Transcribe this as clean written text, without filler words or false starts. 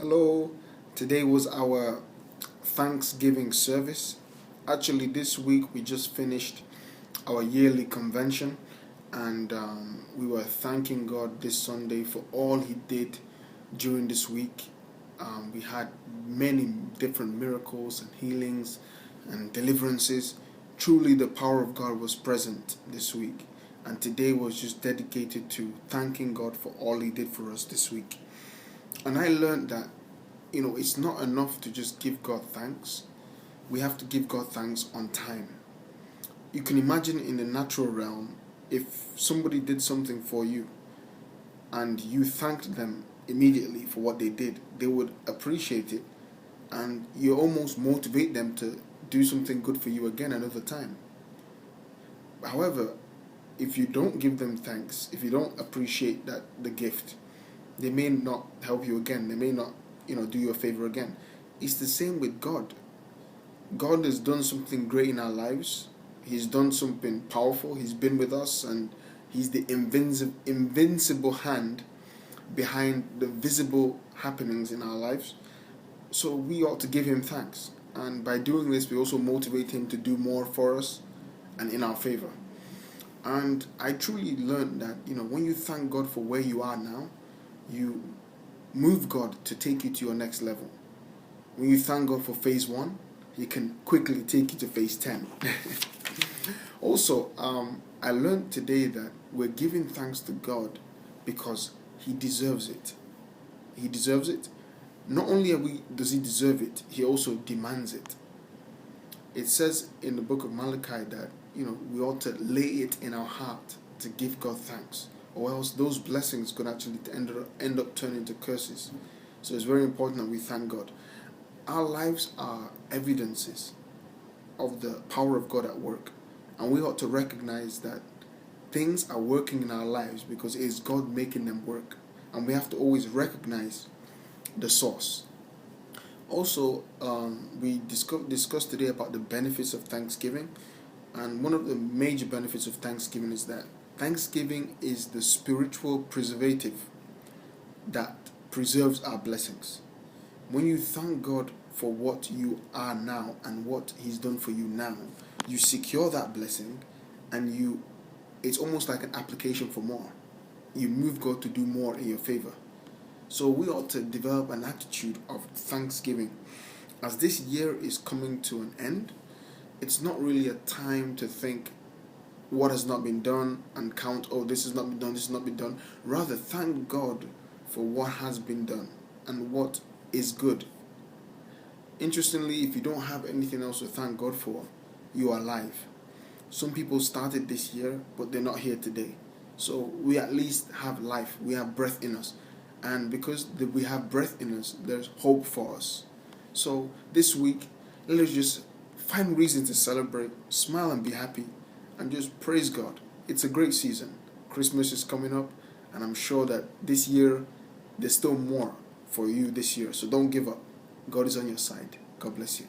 Hello, today was our Thanksgiving service. Actually, this week we just finished our yearly convention, and we were thanking God this Sunday for all He did during this week. We had many different miracles and healings and deliverances. Truly, the power of God was present this week, and today was just dedicated to thanking God for all He did for us this week. And I learned that, it's not enough to just give God thanks. We have to give God thanks on time. You can imagine in the natural realm, if somebody did something for you and you thanked them immediately for what they did, they would appreciate it, and you almost motivate them to do something good for you again another time. However, if you don't give them thanks, if you don't appreciate the gift, they may not help you again. They may not, do you a favor again. It's the same with God. God has done something great in our lives. He's done something powerful. He's been with us, and He's the invincible hand behind the visible happenings in our lives. So we ought to give Him thanks. And by doing this, we also motivate Him to do more for us and in our favor. And I truly learned that, when you thank God for where you are now, you move God to take you to your next level. When you thank God for phase 1, He can quickly take you to phase 10. Also, I learned today that we're giving thanks to God because He deserves it. He deserves it. Not only does He deserve it, He also demands it. It says in the book of Malachi that, we ought to lay it in our heart to give God thanks, or else those blessings could actually end up turning into curses. So it's very important that we thank God. Our lives are evidences of the power of God at work, and we ought to recognize that things are working in our lives because it is God making them work, and we have to always recognize the source. Also, we discussed today about the benefits of Thanksgiving, and one of the major benefits of Thanksgiving is that Thanksgiving is the spiritual preservative that preserves our blessings. When you thank God for what you are now and what He's done for you now, you secure that blessing, and it's almost like an application for more. You move God to do more in your favor. So we ought to develop an attitude of thanksgiving. As this year is coming to an end, it's not really a time to think what has not been done and count, this has not been done, this has not been done. Rather, thank God for what has been done and what is good. Interestingly, if you don't have anything else to thank God for, you are alive. Some people started this year, but they're not here today. So we at least have life. We have breath in us. And because we have breath in us, there's hope for us. So this week, let us just find reason to celebrate, smile and be happy, and just praise God. It's a great season. Christmas is coming up, and I'm sure that this year, there's still more for you this year. So don't give up. God is on your side. God bless you.